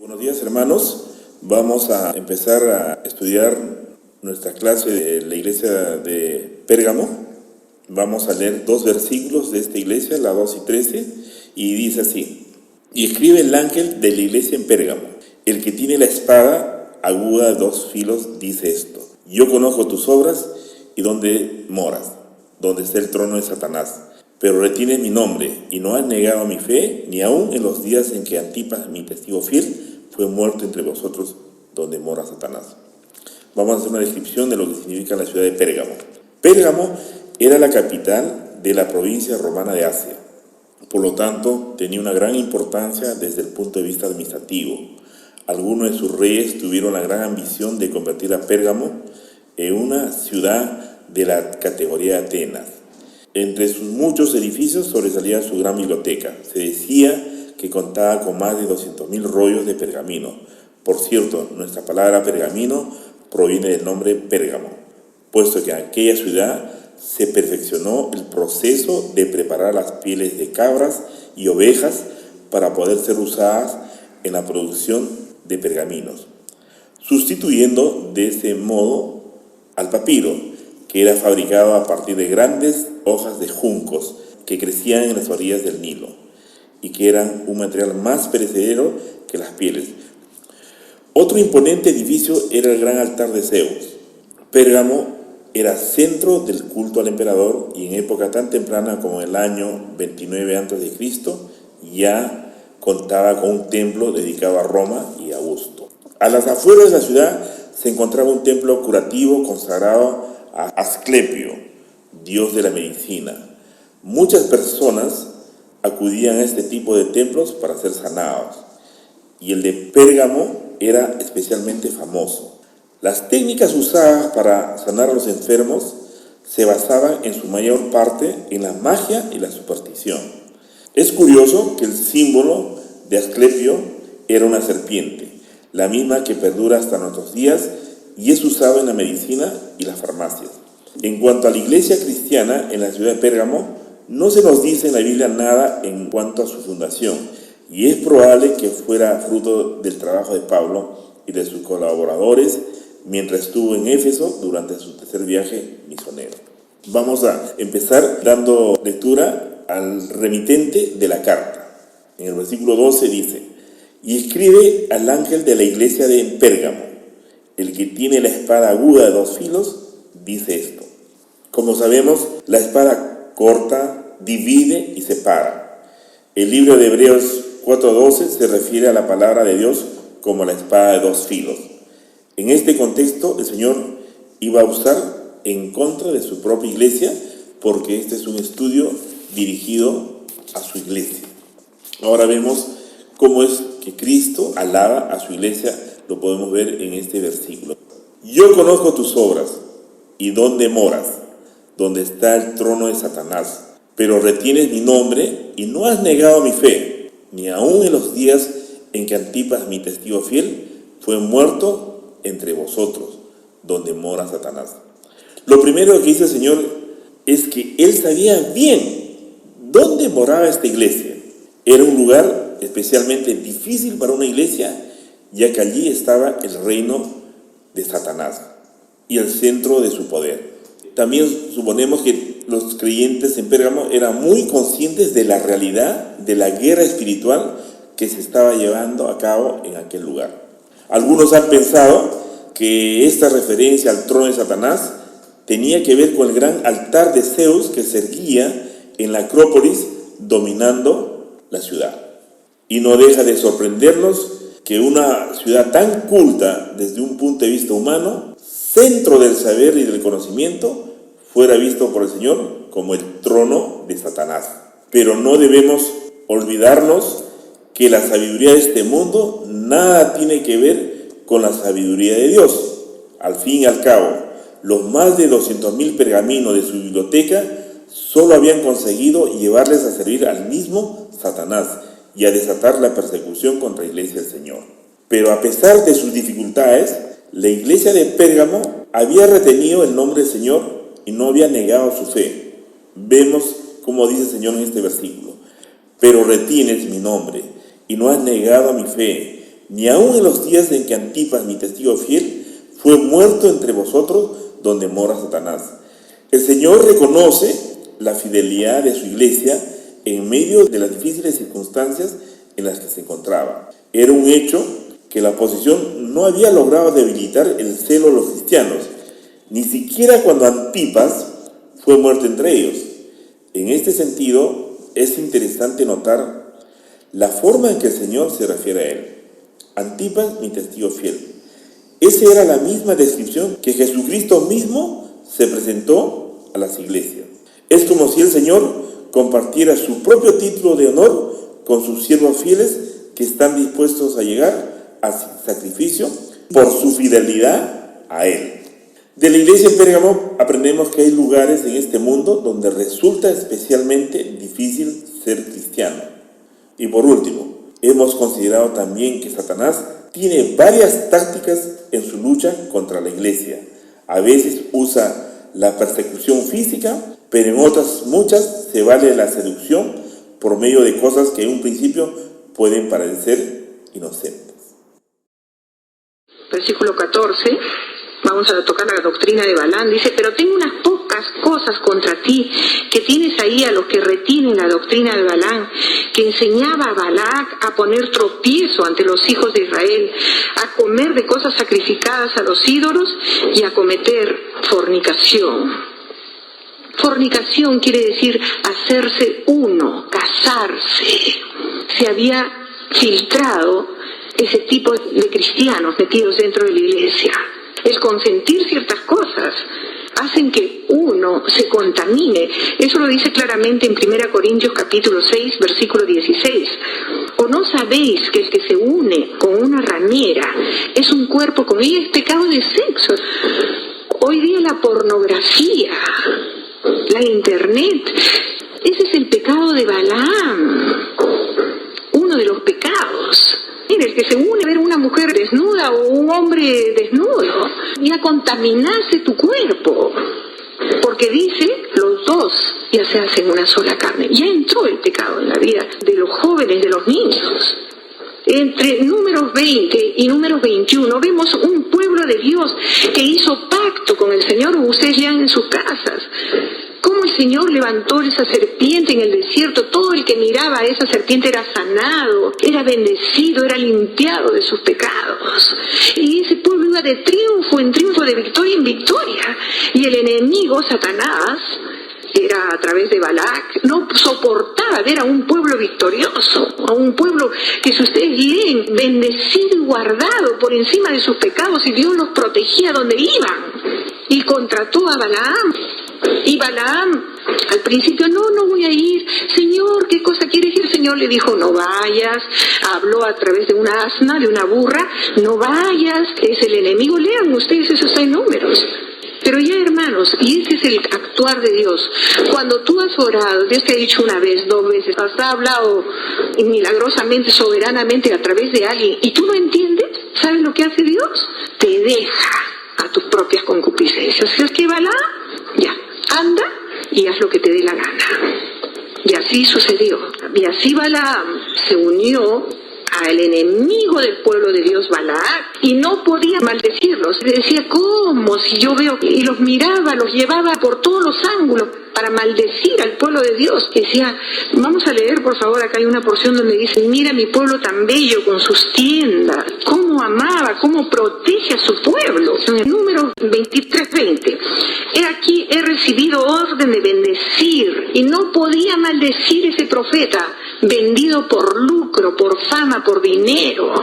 Buenos días, hermanos. Vamos a empezar a estudiar nuestra clase de la iglesia de Pérgamo. Vamos a leer 2 versículos de esta iglesia, la 2 y 13, y dice así: Y escribe el ángel de la iglesia en Pérgamo, el que tiene la espada aguda de 2 filos, dice esto: Yo conozco tus obras y dónde moras, donde está el trono de Satanás, pero retienes mi nombre y no has negado mi fe, ni aun en los días en que Antipas, mi testigo fiel, fue muerto entre vosotros, donde mora Satanás. Vamos a hacer una descripción de lo que significa la ciudad de Pérgamo. Pérgamo era la capital de la provincia romana de Asia. Por lo tanto, tenía una gran importancia desde el punto de vista administrativo. Algunos de sus reyes tuvieron la gran ambición de convertir a Pérgamo en una ciudad de la categoría de Atenas. Entre sus muchos edificios sobresalía su gran biblioteca. Se decía que contaba con más de 200.000 rollos de pergamino. Por cierto, nuestra palabra pergamino proviene del nombre Pérgamo, puesto que en aquella ciudad se perfeccionó el proceso de preparar las pieles de cabras y ovejas para poder ser usadas en la producción de pergaminos, sustituyendo de ese modo al papiro, que era fabricado a partir de grandes hojas de juncos que crecían en las orillas del Nilo y que eran un material más perecedero que las pieles. Otro imponente edificio era el gran altar de Zeus. Pérgamo era centro del culto al emperador, y en época tan temprana como el año 29 a.C. ya contaba con un templo dedicado a Roma y a Augusto. A las afueras de la ciudad se encontraba un templo curativo consagrado a Asclepio, dios de la medicina. Muchas personas acudían a este tipo de templos para ser sanados, y el de Pérgamo era especialmente famoso. Las técnicas usadas para sanar a los enfermos se basaban en su mayor parte en la magia y la superstición. Es curioso que el símbolo de Asclepio era una serpiente, la misma que perdura hasta nuestros días y es usada en la medicina y las farmacias. En cuanto a la iglesia cristiana en la ciudad de Pérgamo, no se nos dice en la Biblia nada en cuanto a su fundación, y es probable que fuera fruto del trabajo de Pablo y de sus colaboradores mientras estuvo en Éfeso durante su tercer viaje misionero. Vamos a empezar dando lectura al remitente de la carta. En el versículo 12 dice: Y escribe al ángel de la iglesia de Pérgamo, el que tiene la espada aguda de 2 filos, dice esto. Como sabemos, la espada corta, divide y separa. El libro de Hebreos 4:12 se refiere a la palabra de Dios como la espada de 2 filos. En este contexto, el Señor iba a usar en contra de su propia iglesia, porque este es un estudio dirigido a su iglesia. Ahora vemos cómo es que Cristo alaba a su iglesia. Lo podemos ver en este versículo. Yo conozco tus obras y dónde moras, donde está el trono de Satanás, pero retienes mi nombre y no has negado mi fe, ni aun en los días en que Antipas, mi testigo fiel, fue muerto entre vosotros, donde mora Satanás. Lo primero que dice el Señor es que Él sabía bien dónde moraba esta iglesia. Era un lugar especialmente difícil para una iglesia, ya que allí estaba el reino de Satanás y el centro de su poder. También suponemos que los creyentes en Pérgamo eran muy conscientes de la realidad de la guerra espiritual que se estaba llevando a cabo en aquel lugar. Algunos han pensado que esta referencia al trono de Satanás tenía que ver con el gran altar de Zeus que se erguía en la Acrópolis dominando la ciudad. Y no deja de sorprendernos que una ciudad tan culta desde un punto de vista humano, centro del saber y del conocimiento, fuera visto por el Señor como el trono de Satanás. Pero no debemos olvidarnos que la sabiduría de este mundo nada tiene que ver con la sabiduría de Dios. Al fin y al cabo, los más de 200.000 pergaminos de su biblioteca solo habían conseguido llevarles a servir al mismo Satanás y a desatar la persecución contra la iglesia del Señor. Pero a pesar de sus dificultades, la iglesia de Pérgamo había retenido el nombre del Señor y no había negado su fe. Vemos cómo dice el Señor en este versículo: pero retienes mi nombre y no has negado mi fe, ni aun en los días en que Antipas, mi testigo fiel, fue muerto entre vosotros, donde mora Satanás. El Señor reconoce la fidelidad de su iglesia en medio de las difíciles circunstancias en las que se encontraba. Era un hecho que la oposición no había logrado debilitar el celo de los cristianos, ni siquiera cuando Antipas fue muerto entre ellos. En este sentido, es interesante notar la forma en que el Señor se refiere a él. Antipas, mi testigo fiel. Esa era la misma descripción que Jesucristo mismo se presentó a las iglesias. Es como si el Señor compartiera su propio título de honor con sus siervos fieles que están dispuestos a llegar al sacrificio por su fidelidad a Él. De la iglesia en Pérgamo aprendemos que hay lugares en este mundo donde resulta especialmente difícil ser cristiano. Y por último, hemos considerado también que Satanás tiene varias tácticas en su lucha contra la iglesia. A veces usa la persecución física, pero en otras muchas se vale la seducción por medio de cosas que en un principio pueden parecer inocentes. Versículo 14, vamos a tocar la doctrina de Balaam. Dice: pero tengo unas pocas cosas contra ti, que tienes ahí a los que retienen la doctrina de Balaam, que enseñaba a Balac a poner tropiezo ante los hijos de Israel, a comer de cosas sacrificadas a los ídolos y a cometer fornicación. Fornicación quiere decir hacerse uno, casarse. Se había filtrado ese tipo de cristianos metidos dentro de la iglesia. El consentir ciertas cosas hacen que uno se contamine. Eso lo dice claramente en 1 Corintios capítulo 6, versículo 16. ¿O no sabéis que el que se une con una ramera es un cuerpo con ella? Es pecado de sexo. Hoy día la pornografía, la internet, ese es el pecado de Balaam, uno de los pecados. Mira, el que se une a ver una mujer desnuda o un hombre desnudo, ya contaminase tu cuerpo, porque dice, los dos ya se hacen una sola carne. Ya entró el pecado en la vida de los jóvenes, de los niños. Entre Números 20 y Números 21 vemos un pueblo de Dios que hizo pacto con el Señor. Ustedes lean en sus casas cómo el Señor levantó esa serpiente en el desierto. Todo el que miraba a esa serpiente era sanado, era bendecido, era limpiado de sus pecados. Y ese pueblo iba de triunfo en triunfo, de victoria en victoria. Y el enemigo, Satanás, era a través de Balac, no soportaba ver a un pueblo victorioso, a un pueblo que, si ustedes leen, bendecido y guardado por encima de sus pecados, y Dios los protegía donde iban. Y contrató a Balaam. Y Balaam al principio, no voy a ir. Señor, ¿qué cosa quieres ir? El Señor le dijo, no vayas. Habló a través de una asna, de una burra, no vayas, es el enemigo. Lean ustedes, eso está en Números. Pero ya, hermanos, y ese es el actuar de Dios. Cuando tú has orado, Dios te ha dicho una vez, 2 veces, has hablado milagrosamente, soberanamente a través de alguien, y tú no entiendes, ¿sabes lo que hace Dios? Te deja a tus propias concupiscencias. ¿Sabes qué, Balaam? Ya, anda y haz lo que te dé la gana. Y así sucedió. Y así Balaam se unió al enemigo del pueblo de Dios, Balac, y no podía maldecirlos. Le decía, ¿cómo? Si yo veo, y los miraba, los llevaba por todos los ángulos para maldecir al pueblo de Dios. Decía, vamos a leer, por favor, acá hay una porción donde dice, mira mi pueblo tan bello con sus tiendas, cómo amaba, cómo protege a su pueblo. En el Número 23:20, he aquí, he recibido orden de bendecir, y no podía maldecir ese profeta, vendido por lucro, por fama, por dinero.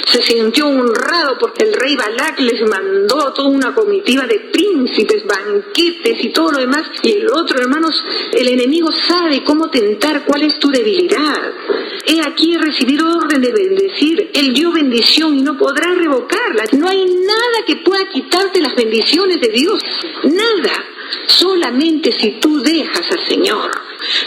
Se sintió honrado porque el rey Balac les mandó toda una comitiva de príncipes, banquetes y todo lo demás. Y el otro, hermanos, el enemigo sabe cómo tentar, cuál es tu debilidad. He aquí, he recibido orden de bendecir. Él dio bendición y no podrá revocarla. No hay nada que pueda quitarte las bendiciones de Dios. Nada. Solamente si tú dejas al Señor.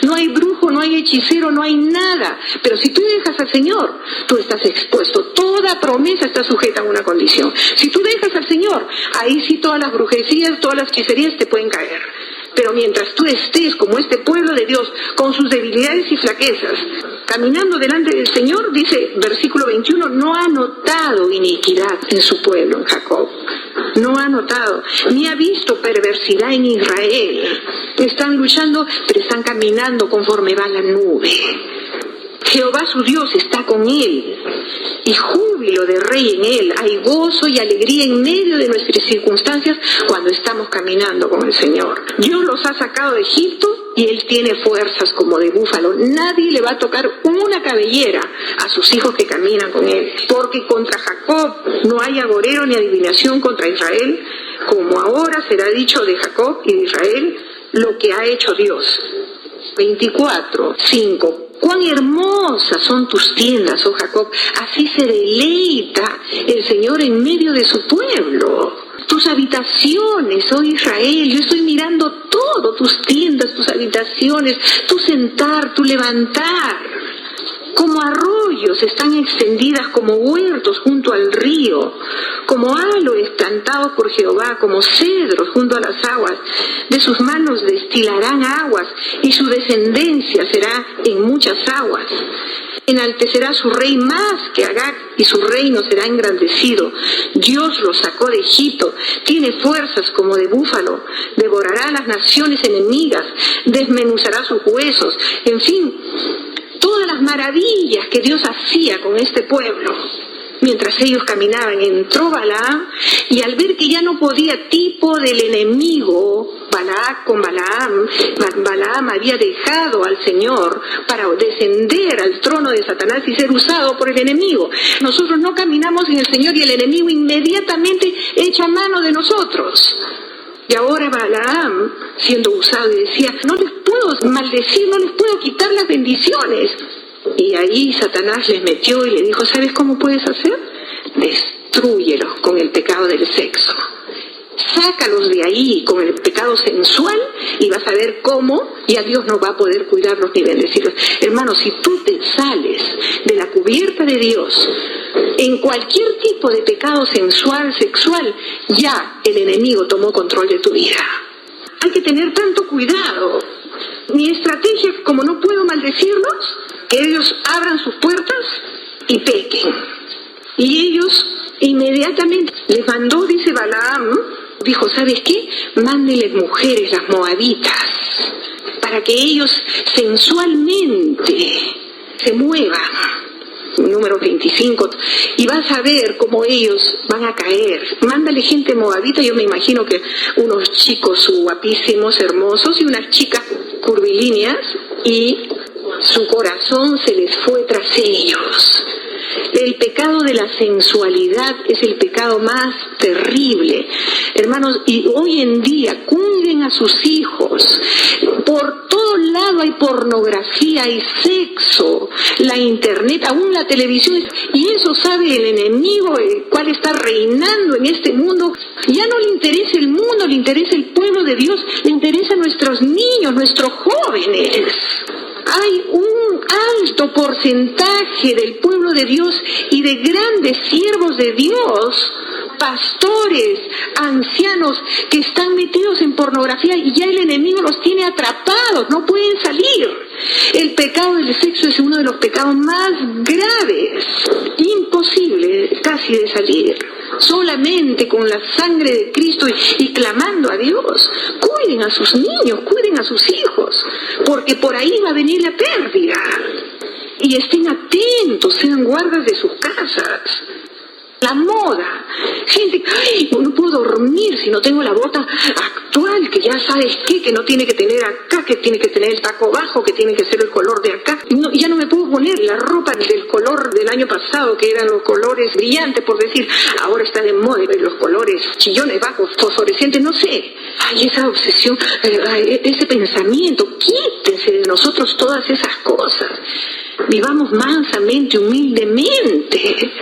No hay brujo, no hay hechicero, no hay nada. Pero si tú dejas al Señor, tú estás expuesto. Toda promesa está sujeta a una condición. Si tú dejas al Señor, ahí sí todas las brujerías, todas las hechicerías te pueden caer. Pero mientras tú estés como este pueblo de Dios, con sus debilidades y flaquezas, caminando delante del Señor, dice versículo 21, no ha notado iniquidad en su pueblo, en Jacob. No ha notado, ni ha visto perversidad en Israel. Están luchando, pero están caminando conforme va la nube. Jehová su Dios está con él, y júbilo de rey en él. Hay gozo y alegría en medio de nuestras circunstancias cuando estamos caminando con el Señor. Dios los ha sacado de Egipto y él tiene fuerzas como de búfalo. Nadie le va a tocar una cabellera a sus hijos que caminan con él. Porque contra Jacob no hay agorero ni adivinación contra Israel, como ahora será dicho de Jacob y de Israel lo que ha hecho Dios. 24:5. Cuán hermosas son tus tiendas, oh Jacob, así se deleita el Señor en medio de su pueblo. Tus habitaciones, oh Israel, yo estoy mirando todo, tus tiendas, tus habitaciones, tu sentar, tu levantar. Como arroyos están extendidas como huertos junto al río, como aloes plantados por Jehová, como cedros junto a las aguas. De sus manos destilarán aguas y su descendencia será en muchas aguas. Enaltecerá su rey más que Agag y su reino será engrandecido. Dios lo sacó de Egipto, tiene fuerzas como de búfalo, devorará a las naciones enemigas, desmenuzará sus huesos, en fin, todas las maravillas que Dios hacía con este pueblo. Mientras ellos caminaban, entró Balaam, y al ver que ya no podía tipo del enemigo, Balac con Balaam, Balaam había dejado al Señor para descender al trono de Satanás y ser usado por el enemigo. Nosotros no caminamos en el Señor y el enemigo inmediatamente echa mano de nosotros. Y ahora Balaam, siendo usado, y decía, no les puedo maldecir, no les puedo quitar las bendiciones. Y ahí Satanás les metió y le dijo, ¿sabes cómo puedes hacer? Destrúyelos con el pecado del sexo. Sácalos de ahí con el pecado sensual y vas a ver cómo ya Dios no va a poder cuidarlos ni bendecirlos. Hermanos, si tú te sales de la cubierta de Dios en cualquier tipo de pecado sensual, sexual, ya el enemigo tomó control de tu vida. Hay que tener tanto cuidado. Mi estrategia, como no puedo maldecirlos, que ellos abran sus puertas y pequen. Y ellos inmediatamente les mandó, dice Balaam, dijo, ¿sabes qué? Mándenles mujeres, las moabitas, para que ellos sensualmente se muevan. Número 25, y vas a ver cómo ellos van a caer. Mándale gente moabita, yo me imagino que unos chicos guapísimos, hermosos, y unas chicas curvilíneas, y su corazón se les fue tras ellos. El pecado de la sensualidad es el pecado más terrible. Hermanos, y hoy en día cuiden a sus hijos. Por todo lado hay pornografía, hay sexo, la internet, aún la televisión. Y eso sabe el enemigo, el cual está reinando en este mundo. Ya no le interesa el mundo, le interesa el pueblo de Dios, le interesan nuestros niños, nuestros jóvenes. Hay un alto porcentaje del pueblo de Dios y de grandes siervos de Dios, pastores, ancianos, que están metidos en pornografía y ya el enemigo los tiene atrapados, no pueden salir. El pecado del sexo es uno de los pecados más graves, imposible casi de salir. Solamente con la sangre de Cristo y clamando a Dios. Cuiden a sus niños, cuiden a sus hijos, porque por ahí va a venir la pérdida. Y estén atentos, sean guardas de sus casas. La moda, gente, ay, no puedo dormir si no tengo la bota actual, que ya sabes qué, que no tiene que tener acá, que tiene que tener el taco bajo, que tiene que ser el color de acá. No, ya no me puedo poner la ropa del color del año pasado, que eran los colores brillantes, por decir, ahora está de moda los colores chillones, bajos, fosforescentes, no sé. Ay, esa obsesión, ese pensamiento, quítense de nosotros todas esas cosas. Vivamos mansamente, humildemente.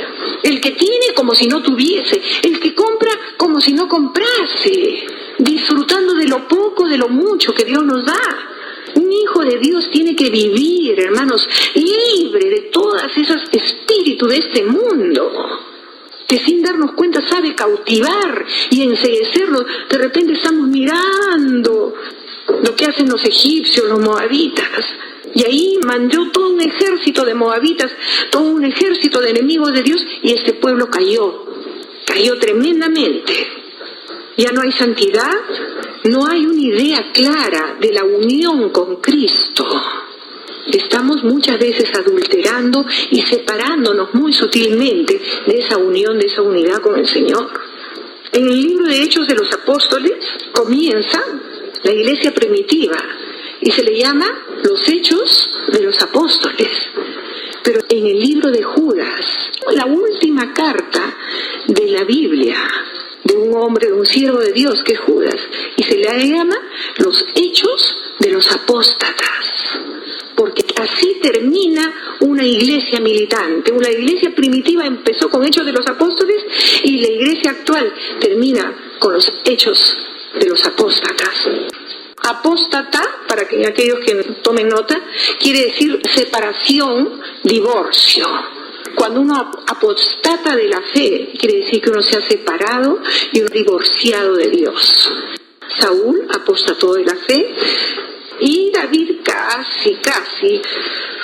El que tiene como si no tuviese, el que compra como si no comprase, disfrutando de lo poco, de lo mucho que Dios nos da. Un hijo de Dios tiene que vivir, hermanos, libre de todas esas espíritus de este mundo, que sin darnos cuenta sabe cautivar y enceguecernos. De repente estamos mirando lo que hacen los egipcios, los moabitas. Y ahí mandó todo un ejército de moabitas, todo un ejército de enemigos de Dios, y este pueblo cayó tremendamente. Ya no hay santidad, no hay una idea clara de la unión con Cristo. Estamos muchas veces adulterando y separándonos muy sutilmente de esa unión, de esa unidad con el Señor. En el libro de Hechos de los Apóstoles comienza la iglesia primitiva y se le llama los Hechos de los Apóstoles. Pero en el libro de Judas, la última carta de la Biblia, de un hombre, de un siervo de Dios que es Judas, y se le llama los Hechos de los Apóstatas. Porque así termina una iglesia militante. Una iglesia primitiva empezó con Hechos de los Apóstoles y la iglesia actual termina con los Hechos de los Apóstatas. Apóstata, para que aquellos que tomen nota, quiere decir separación, divorcio. Cuando uno apostata de la fe, quiere decir que uno se ha separado y divorciado de Dios. Saúl apostató de la fe y David casi.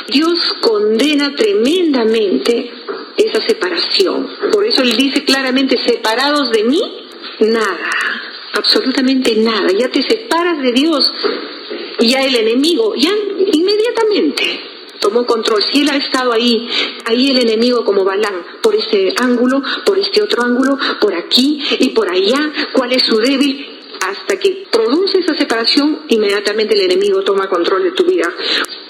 Dios condena tremendamente esa separación. Por eso él dice claramente, separados de mí, nada. Absolutamente nada. Ya te separas de Dios y ya el enemigo, ya inmediatamente tomó control. Si él ha estado ahí el enemigo como Balaam, por este ángulo, por este otro ángulo, por aquí y por allá, ¿cuál es su débil? Hasta que produce esa separación, inmediatamente el enemigo toma control de tu vida.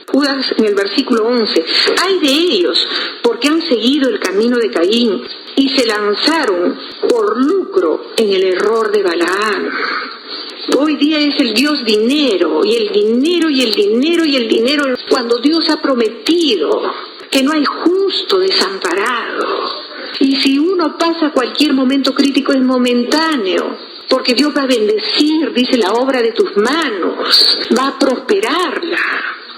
Judas en el versículo 11, ¡ay de ellos! Porque han seguido el camino de Caín y se lanzaron por lucro en el error de Balaam. Hoy día es el Dios dinero, y el dinero, cuando Dios ha prometido que no hay justo desamparado. Y si uno pasa cualquier momento crítico es momentáneo, porque Dios va a bendecir, dice, la obra de tus manos, va a prosperarla.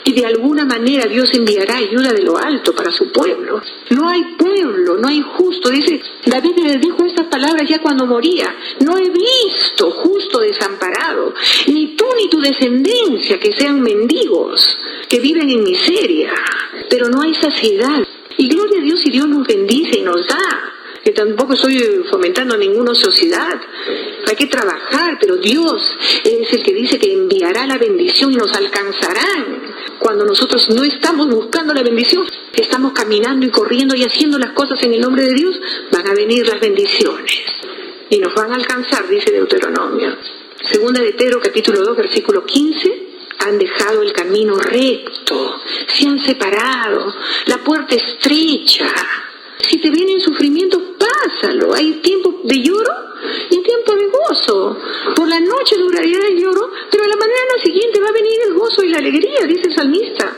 Y de alguna manera Dios enviará ayuda de lo alto para su pueblo. No hay pueblo, no hay justo. Dice, David le dijo estas palabras ya cuando moría. No he visto justo desamparado, ni tú ni tu descendencia que sean mendigos, que viven en miseria. Pero no hay saciedad. Y gloria a Dios si Dios nos bendice y nos da. Que tampoco estoy fomentando ninguna ociosidad. Hay que trabajar, pero Dios es el que dice que enviará la bendición y nos alcanzarán. Cuando nosotros no estamos buscando la bendición, estamos caminando y corriendo y haciendo las cosas en el nombre de Dios, van a venir las bendiciones y nos van a alcanzar, dice Deuteronomio. Segunda de Pedro, capítulo 2, versículo 15. Han dejado el camino recto, se han separado, la puerta estrecha. Si te viene el sufrimiento, pásalo. Hay tiempo de lloro y tiempo de gozo. Por la noche durará el lloro, pero a la mañana siguiente va a venir el gozo y la alegría, dice el salmista.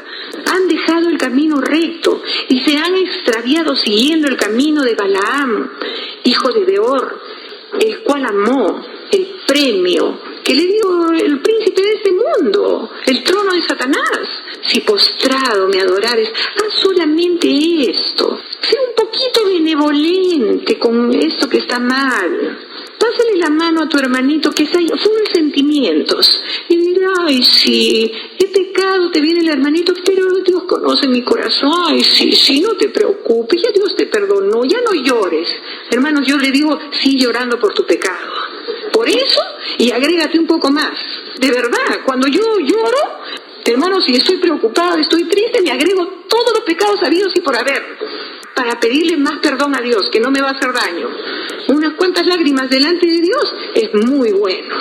Han dejado el camino recto y se han extraviado siguiendo el camino de Balaam, hijo de Beor, el cual amó el premio que le dio el príncipe de este mundo, el trono de Satanás. Si postrado me adorares, haz solamente esto. Sé un poquito benevolente con esto que está mal. Pásale la mano a tu hermanito que está full de sentimientos y dirá, ay sí, he pecado, te viene el hermanito, pero Dios conoce mi corazón. Ay sí, no te preocupes, ya Dios te perdonó, ya no llores. Hermanos, yo le digo, sigue llorando por tu pecado. Por eso, y agrégate un poco más. De verdad, cuando yo lloro, hermanos, si estoy preocupada, estoy triste, me agrego todos los pecados habidos y por haber, para pedirle más perdón a Dios, que no me va a hacer daño. Unas cuantas lágrimas delante de Dios es muy bueno.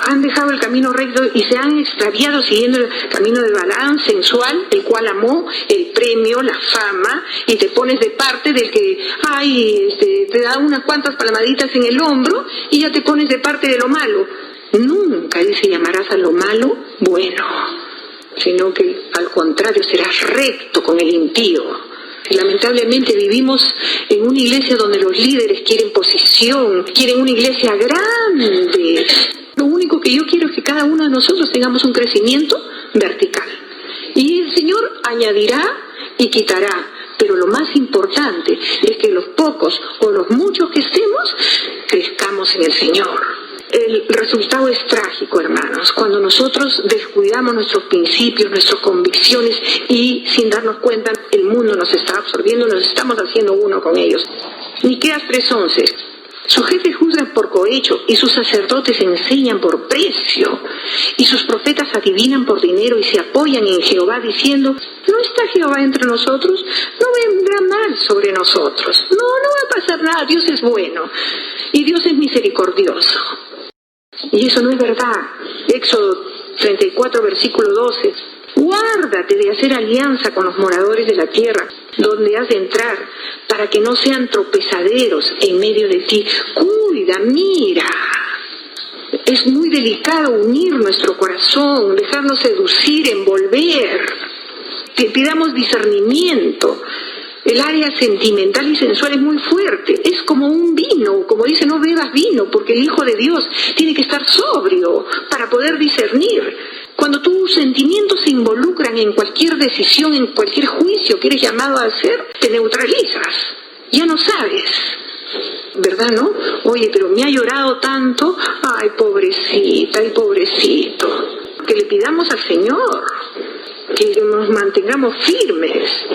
Han dejado el camino recto y se han extraviado siguiendo el camino de Balaam, sensual, el cual amó el premio, la fama, y te pones de parte del que, te da unas cuantas palmaditas en el hombro y ya te pones de parte de lo malo. Nunca, dice, llamarás a lo malo bueno, sino que al contrario serás recto con el impío. Y lamentablemente vivimos en una iglesia donde los líderes quieren posición, quieren una iglesia grande. Lo único que yo quiero es que cada uno de nosotros tengamos un crecimiento vertical. Y el Señor añadirá y quitará. Pero lo más importante es que los pocos o los muchos que estemos, crezcamos en el Señor. El resultado es trágico, hermanos, cuando nosotros descuidamos nuestros principios, nuestras convicciones y sin darnos cuenta el mundo nos está absorbiendo, nos estamos haciendo uno con ellos. Miqueas 3:11. Sus jefes juzgan por cohecho y sus sacerdotes enseñan por precio y sus profetas adivinan por dinero y se apoyan en Jehová diciendo, ¿no está Jehová entre nosotros? No vendrá mal sobre nosotros. No va a pasar nada, Dios es bueno y Dios es misericordioso. Y eso no es verdad. Éxodo 34, versículo 12. Guárdate de hacer alianza con los moradores de la tierra, donde has de entrar, para que no sean tropezaderos en medio de ti. Cuida, mira. Es muy delicado unir nuestro corazón, dejarnos seducir, envolver. Pidamos discernimiento. El área sentimental y sensual es muy fuerte. Es como un vino, como dice, no bebas vino, porque el Hijo de Dios tiene que estar sobrio para poder discernir. Cuando tus sentimientos se involucran en cualquier decisión, en cualquier juicio que eres llamado a hacer, te neutralizas. Ya no sabes. ¿Verdad, no? Oye, pero me ha llorado tanto. Ay, pobrecita, ay, pobrecito. Que le pidamos al Señor que nos mantengamos firmes.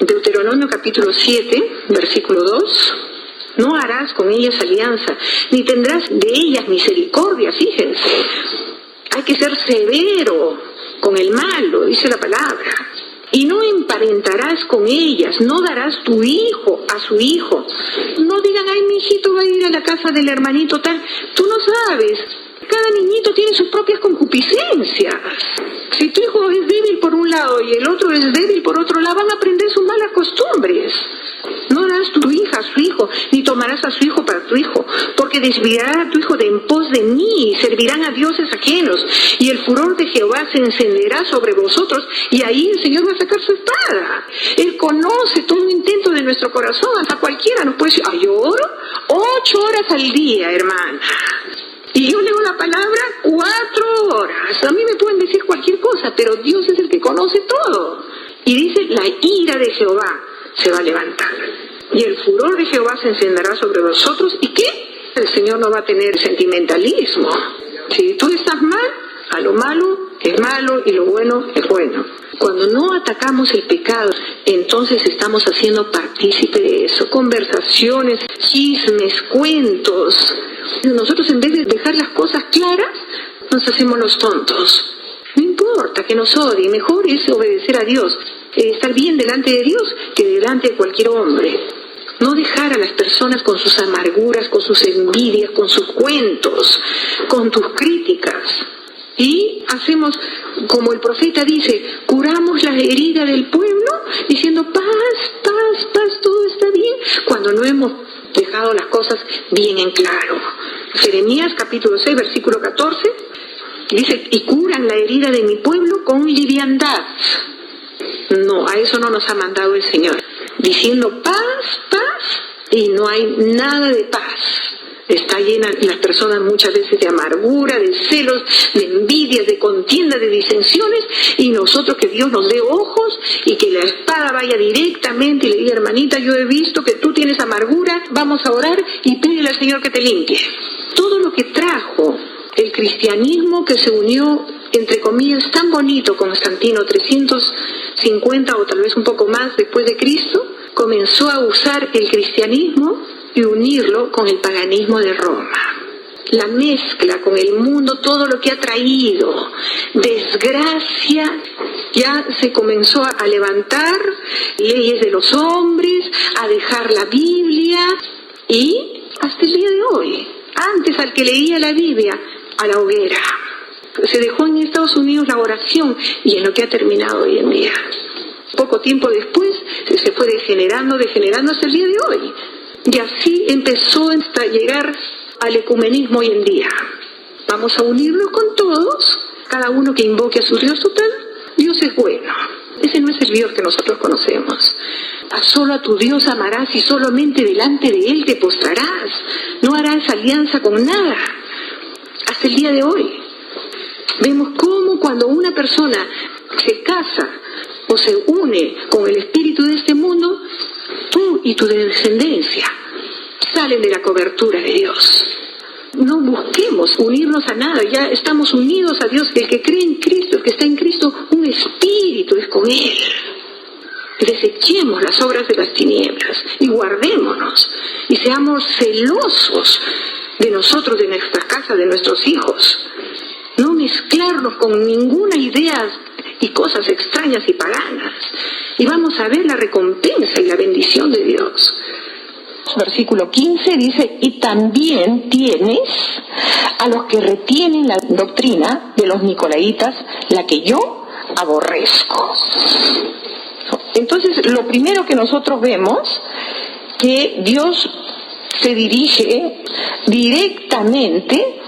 Deuteronomio capítulo 7, versículo 2. No harás con ellas alianza, ni tendrás de ellas misericordia, fíjense. Hay que ser severo con el malo, dice la palabra. Y no emparentarás con ellas, no darás tu hijo a su hijo. No digan, ay, mi hijito va a ir a la casa del hermanito tal. Tú no sabes. Cada niñito tiene sus propias concupiscencias. Si tu hijo es débil por un lado y el otro es débil por otro lado, van a aprender sus malas costumbres. No darás tu hija a su hijo, ni tomarás a su hijo para tu hijo, porque desviará a tu hijo de en pos de mí, y servirán a dioses ajenos, y el furor de Jehová se encenderá sobre vosotros, y ahí el Señor va a sacar su espada. Él conoce todo intento de nuestro corazón, hasta cualquiera nos puede decir, ay, yo oro 8 horas al día, hermana. Y yo leo la palabra 4 horas. A mí me pueden decir cualquier cosa, pero Dios es el que conoce todo. Y dice, la ira de Jehová se va a levantar. Y el furor de Jehová se encenderá sobre vosotros. ¿Y qué? El Señor no va a tener sentimentalismo. Si tú estás mal, a lo malo es malo y lo bueno es bueno. Cuando no atacamos el pecado, entonces estamos haciendo partícipe de eso. Conversaciones, chismes, cuentos. Nosotros en vez de dejar las cosas claras, nos hacemos los tontos. No importa que nos odie, mejor es obedecer a Dios, estar bien delante de Dios que delante de cualquier hombre. No dejar a las personas con sus amarguras, con sus envidias, con sus cuentos, con tus críticas. Y hacemos, como el profeta dice, curamos la herida del pueblo diciendo paz, paz, paz, todo está bien, cuando no hemos dejado las cosas bien en claro. Jeremías capítulo 6, versículo 14, dice, y curan la herida de mi pueblo con liviandad. No, a eso no nos ha mandado el Señor. Diciendo paz, paz, y no hay nada de paz. Está llena las personas muchas veces de amargura, de celos, de envidias, de contiendas, de disensiones, y nosotros que Dios nos dé ojos y que la espada vaya directamente y le diga, hermanita, yo he visto que tú tienes amargura, vamos a orar y pídele al Señor que te limpie. Todo lo que trajo el cristianismo, que se unió, entre comillas, tan bonito, Constantino, 350 o tal vez un poco más después de Cristo, comenzó a usar el cristianismo y unirlo con el paganismo de Roma. La mezcla con el mundo, todo lo que ha traído desgracia, ya se comenzó a levantar leyes de los hombres, a dejar la Biblia, y hasta el día de hoy, antes al que leía la Biblia, a la hoguera. Se dejó en Estados Unidos la oración y en lo que ha terminado hoy en día. Poco tiempo después se fue degenerando hasta el día de hoy. Y así empezó hasta llegar al ecumenismo hoy en día. Vamos a unirnos con todos, cada uno que invoque a su Dios total. Dios es bueno. Ese no es el Dios que nosotros conocemos. Solo a tu Dios amarás y solamente delante de Él te postrarás. No harás alianza con nada. Hasta el día de hoy vemos cómo cuando una persona se casa o se une con el espíritu de este mundo, tú y tu descendencia salen de la cobertura de Dios. no busquemos unirnos a nada, ya estamos unidos a Dios. El que cree en Cristo, el que está en Cristo, un espíritu es con Él. Desechemos las obras de las tinieblas y guardémonos y seamos celosos de nosotros, de nuestras casas, de nuestros hijos. No mezclarnos con ninguna idea y cosas extrañas y paganas. Y vamos a ver la recompensa y la bendición de Dios. Versículo 15 dice, y también tienes a los que retienen la doctrina de los nicolaitas, la que yo aborrezco. Entonces, lo primero que nosotros vemos, que Dios se dirige directamente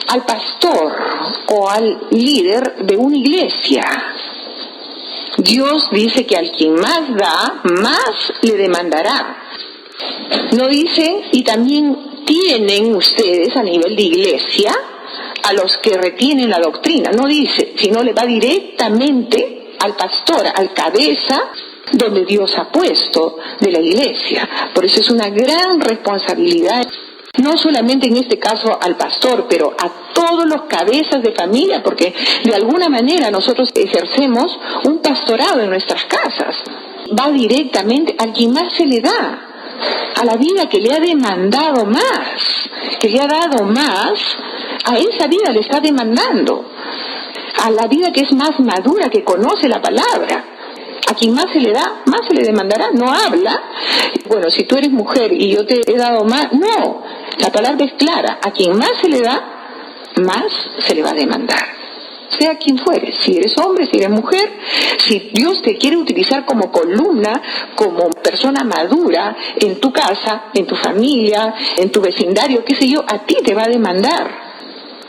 al pastor o al líder de una iglesia. Dios dice que al quien más da, más le demandará. No dice, y también tienen ustedes a nivel de iglesia a los que retienen la doctrina. No dice, sino le va directamente al pastor, al cabeza, donde Dios ha puesto de la iglesia. Por eso es una gran responsabilidad, no solamente en este caso al pastor, pero a todos los cabezas de familia, porque de alguna manera nosotros ejercemos un pastorado en nuestras casas. Va directamente a quien más se le da, a la vida que le ha demandado más, que le ha dado más, a esa vida le está demandando, a la vida que es más madura, que conoce la palabra. A quien más se le da, más se le demandará. No habla, bueno, si tú eres mujer y yo te he dado más, no, la palabra es clara, a quien más se le da, más se le va a demandar. Sea quien fuere, si eres hombre, si eres mujer, si Dios te quiere utilizar como columna, como persona madura en tu casa, en tu familia, en tu vecindario, qué sé yo, a ti te va a demandar.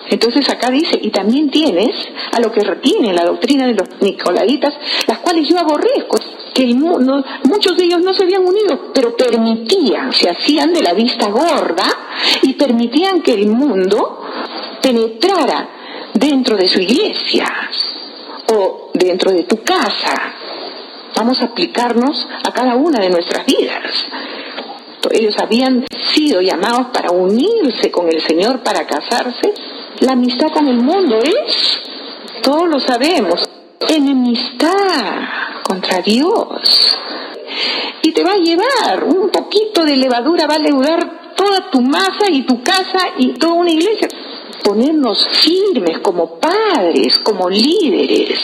Entonces acá dice, y también tienes a lo que retienen la doctrina de los nicolaitas, las cuales yo aborrezco, que el mundo, muchos de ellos no se habían unido, pero permitían, se hacían de la vista gorda y permitían que el mundo penetrara dentro de su iglesia o dentro de tu casa. Vamos a aplicarnos a cada una de nuestras vidas. Ellos habían sido llamados para unirse con el Señor, para casarse. La amistad con el mundo es, todos lo sabemos, enemistad contra Dios. Y te va a llevar, un poquito de levadura va a leudar toda tu masa y tu casa y toda una iglesia. Ponernos firmes como padres, como líderes,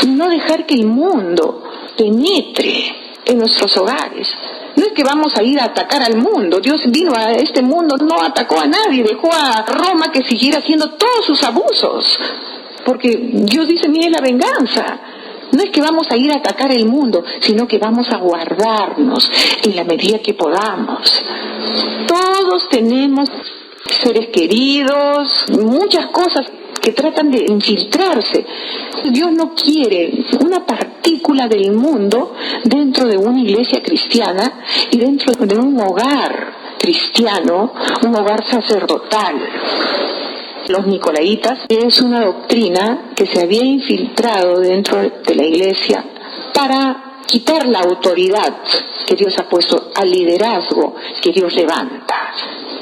y no dejar que el mundo penetre en nuestros hogares. No es que vamos a ir a atacar al mundo. Dios vino a este mundo, no atacó a nadie, dejó a Roma que siguiera haciendo todos sus abusos. Porque Dios dice, mire la venganza. No es que vamos a ir a atacar el mundo, sino que vamos a guardarnos en la medida que podamos. Todos tenemos seres queridos, muchas cosas que tratan de infiltrarse. Dios no quiere una partícula del mundo dentro de una iglesia cristiana y dentro de un hogar cristiano, un hogar sacerdotal. Los nicolaitas es una doctrina que se había infiltrado dentro de la iglesia para quitar la autoridad que Dios ha puesto al liderazgo que Dios levanta.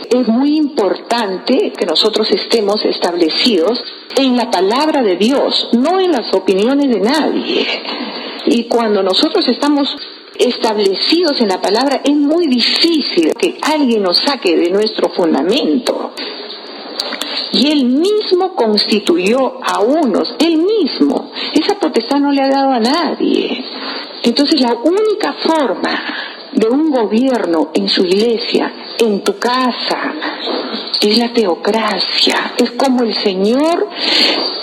Es muy importante que nosotros estemos establecidos en la palabra de Dios, no en las opiniones de nadie. Y cuando nosotros estamos establecidos en la palabra, es muy difícil que alguien nos saque de nuestro fundamento. Y Él mismo constituyó a unos, Él mismo. Esa potestad no le ha dado a nadie. Entonces la única forma de un gobierno en su iglesia, en tu casa, es la teocracia. Es como el Señor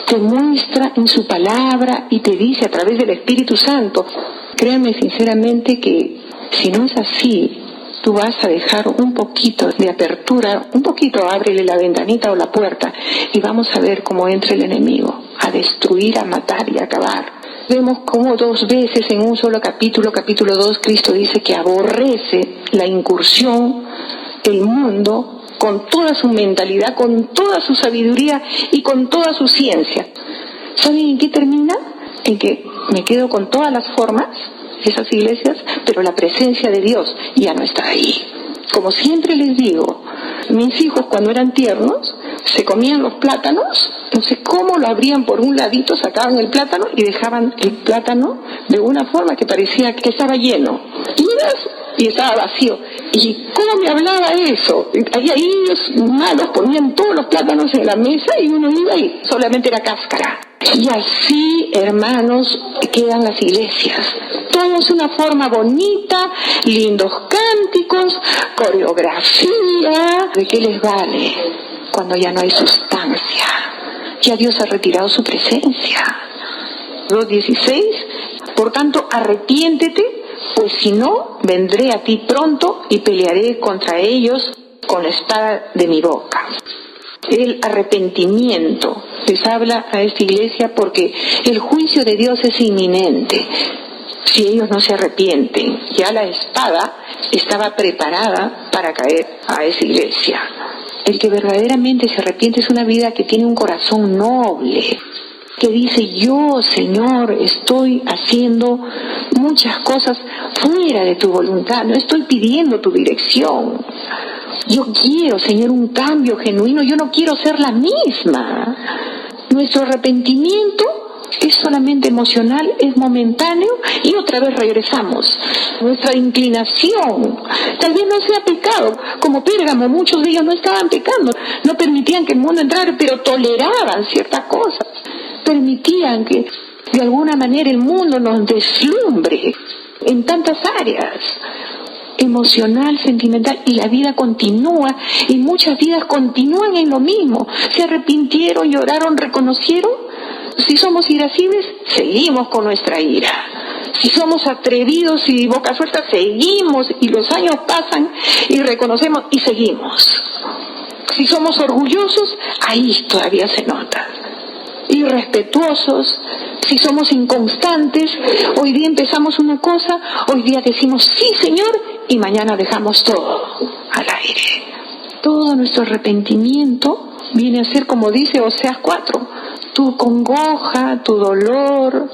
te muestra en su palabra y te dice a través del Espíritu Santo. Créanme sinceramente que si no es así, tú vas a dejar un poquito de apertura, un poquito, ábrele la ventanita o la puerta y vamos a ver cómo entra el enemigo a destruir, a matar y a acabar. Vemos cómo 2 veces en un solo capítulo, capítulo 2, Cristo dice que aborrece la incursión, el mundo, con toda su mentalidad, con toda su sabiduría y con toda su ciencia. ¿Saben en qué termina? En que me quedo con todas las formas, esas iglesias, pero la presencia de Dios ya no está ahí. Como siempre les digo, Mis hijos, cuando eran tiernos, se comían los plátanos, no sé cómo lo abrían por un ladito, sacaban el plátano y dejaban el plátano de una forma que parecía que estaba lleno. Y estaba vacío. ¿Y cómo me hablaba eso? Ahí ellos malos ponían todos los plátanos en la mesa y uno iba y solamente era cáscara. Y así, hermanos, quedan las iglesias. Todo es una forma bonita, lindos cánticos, coreografía. ¿De qué les vale cuando ya no hay sustancia? Ya Dios ha retirado su presencia. 2:16. Por tanto, arrepiéntete, pues si no, vendré a ti pronto y pelearé contra ellos con la espada de mi boca. El arrepentimiento les habla a esta iglesia porque el juicio de Dios es inminente. Si ellos no se arrepienten, ya la espada estaba preparada para caer a esa iglesia. El que verdaderamente se arrepiente es una vida que tiene un corazón noble, que dice: yo, Señor, estoy haciendo muchas cosas fuera de tu voluntad, no estoy pidiendo tu dirección. Yo quiero, Señor, un cambio genuino, yo no quiero ser la misma. Nuestro arrepentimiento es solamente emocional, es momentáneo y otra vez regresamos. Nuestra inclinación tal vez no sea pecado, como Pérgamo, muchos de ellos no estaban pecando, no permitían que el mundo entrara, pero toleraban ciertas cosas, permitían que de alguna manera el mundo nos deslumbre en tantas áreas, emocional, sentimental, y la vida continúa, y muchas vidas continúan en lo mismo. Se arrepintieron, lloraron, reconocieron. Si somos irascibles, seguimos con nuestra ira. Si somos atrevidos y boca suelta, seguimos, y los años pasan y reconocemos y seguimos. Si somos orgullosos, ahí todavía se nota. Irrespetuosos, si somos inconstantes, hoy día empezamos una cosa, hoy día decimos sí, Señor, y mañana dejamos todo al aire. Todo nuestro arrepentimiento viene a ser, como dice Oseas 4, tu congoja, tu dolor,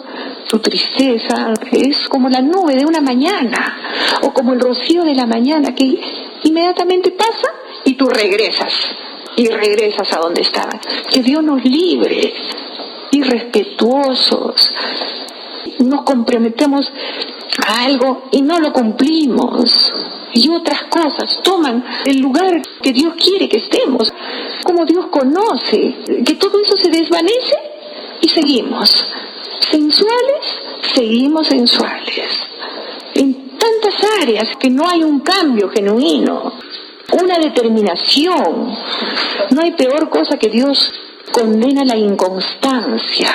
tu tristeza, es como la nube de una mañana, o como el rocío de la mañana que inmediatamente pasa y tú regresas a donde estabas. Que Dios nos libre. Irrespetuosos, nos comprometemos a algo y no lo cumplimos, y otras cosas toman el lugar que Dios quiere que estemos. Como Dios conoce que todo eso se desvanece y seguimos sensuales, seguimos sensuales en tantas áreas que no hay un cambio genuino, una determinación. No hay peor cosa que Dios condena la inconstancia,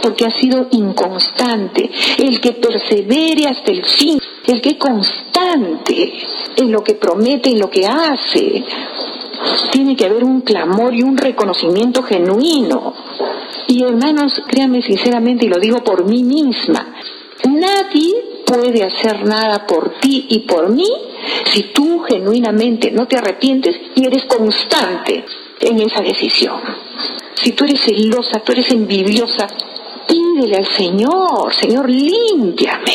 porque ha sido inconstante. El que persevere hasta el fin, el que es constante en lo que promete, en lo que hace, tiene que haber un clamor y un reconocimiento genuino. Y hermanos, créanme sinceramente, y lo digo por mí misma, nadie puede hacer nada por ti y por mí si tú genuinamente no te arrepientes y eres constante en esa decisión. Si tú eres celosa, tú eres envidiosa, pídele al Señor: Señor, límpiame.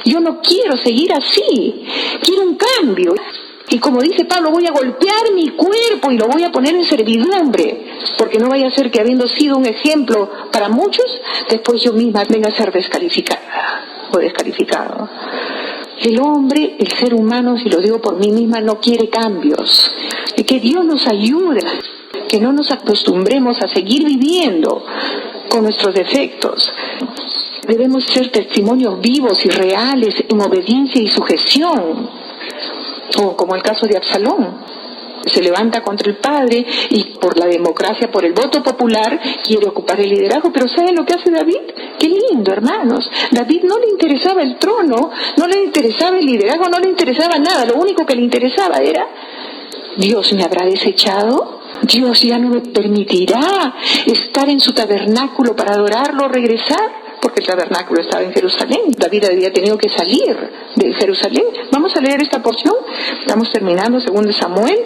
Yo no quiero seguir así, quiero un cambio. Y como dice Pablo, voy a golpear mi cuerpo y lo voy a poner en servidumbre, porque no vaya a ser que, habiendo sido un ejemplo para muchos, después yo misma venga a ser descalificada o descalificado. El hombre, el ser humano, si lo digo por mí misma, no quiere cambios. Y que Dios nos ayude, que no nos acostumbremos a seguir viviendo con nuestros defectos. Debemos ser testimonios vivos y reales en obediencia y sujeción. O como el caso de Absalón, se levanta contra el padre y por la democracia, por el voto popular, quiere ocupar el liderazgo. Pero ¿saben lo que hace David? ¡Qué lindo, hermanos! David no le interesaba el trono, no le interesaba el liderazgo, no le interesaba nada. Lo único que le interesaba era: ¿Dios me habrá desechado? ¿Dios ya no me permitirá estar en su tabernáculo para adorarlo, regresar? porque el tabernáculo estaba en Jerusalén. David había tenido que salir de Jerusalén. Vamos a leer esta porción. Estamos terminando 2 Samuel,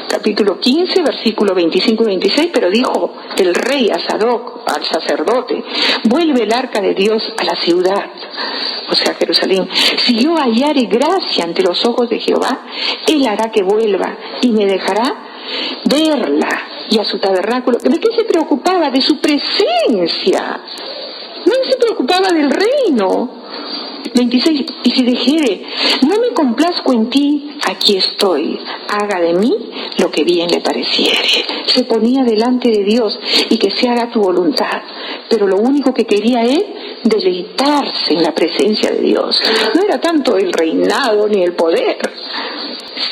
capítulo 15, versículo 25 y 26. Pero dijo el rey a Sadoc, al sacerdote: vuelve el arca de Dios a la ciudad, o sea, Jerusalén. Si yo hallare gracia ante los ojos de Jehová, él hará que vuelva y me dejará verla y a su tabernáculo. ¿De qué se preocupaba? De su presencia. No se preocupaba del reino. 26. Y si dijere: no me complazco en ti, aquí estoy, haga de mí lo que bien le pareciere. Se ponía delante de Dios: y que se haga tu voluntad. Pero lo único que quería él, deleitarse en la presencia de Dios. No era tanto el reinado ni el poder.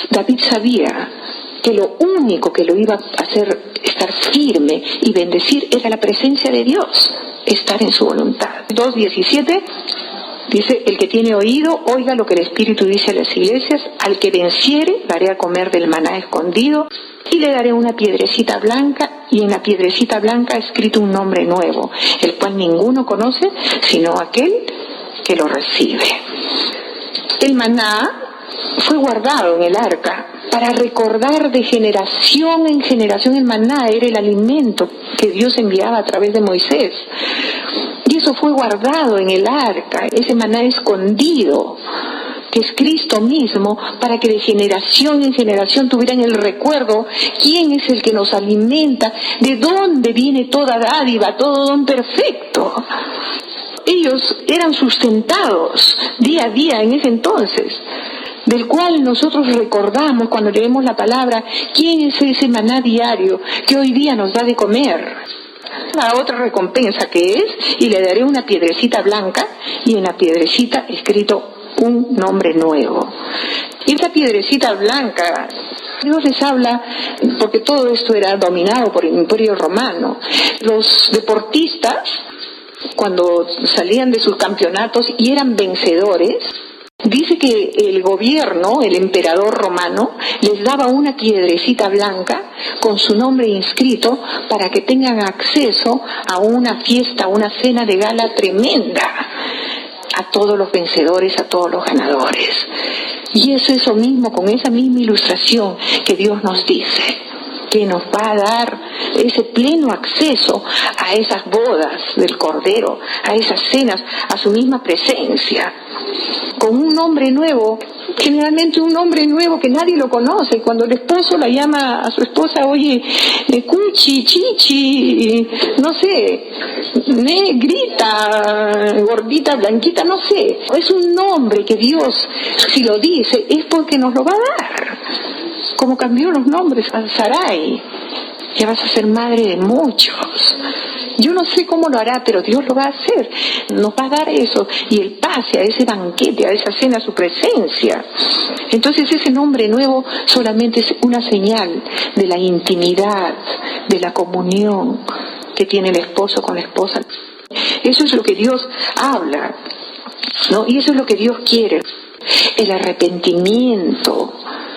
David sabía que lo único que lo iba a hacer estar firme y bendecir era la presencia de Dios, estar en su voluntad. 2:17 dice: el que tiene oído, oiga lo que el Espíritu dice a las iglesias. Al que venciere, daré a comer del maná escondido, y le daré una piedrecita blanca, y en la piedrecita blanca ha escrito un nombre nuevo, el cual ninguno conoce, sino aquel que lo recibe. El maná fue guardado en el arca para recordar de generación en generación. El maná era el alimento que Dios enviaba a través de Moisés. Y eso fue guardado en el arca, ese maná escondido, que es Cristo mismo, para que de generación en generación tuvieran el recuerdo quién es el que nos alimenta, de dónde viene toda dádiva, todo don perfecto. Ellos eran sustentados día a día en ese entonces, del cual nosotros recordamos cuando leemos la palabra, quién es ese maná diario que hoy día nos da de comer. La otra recompensa que es: y le daré una piedrecita blanca, y en la piedrecita escrito un nombre nuevo. Y esa piedrecita blanca, Dios les habla, porque todo esto era dominado por el Imperio Romano. Los deportistas, cuando salían de sus campeonatos y eran vencedores, dice que el gobierno, el emperador romano, les daba una piedrecita blanca con su nombre inscrito para que tengan acceso a una fiesta, a una cena de gala tremenda, a todos los vencedores, a todos los ganadores. Y eso es lo mismo, con esa misma ilustración que Dios nos dice, que nos va a dar ese pleno acceso a esas bodas del Cordero, a esas cenas, a su misma presencia, con un nombre nuevo, generalmente un nombre nuevo que nadie lo conoce. Cuando el esposo la llama a su esposa: oye, cuchi, chichi, no sé, negrita, gordita, blanquita, no sé. Es un nombre que Dios, si lo dice, es porque nos lo va a dar. Como cambió los nombres a Sarai: ya vas a ser madre de muchos. Yo no sé cómo lo hará, pero Dios lo va a hacer. Nos va a dar eso, y el pase a ese banquete, a esa cena, a su presencia. Entonces ese nombre nuevo solamente es una señal de la intimidad, de la comunión que tiene el esposo con la esposa. Eso es lo que Dios habla, ¿no? Y eso es lo que Dios quiere. El arrepentimiento.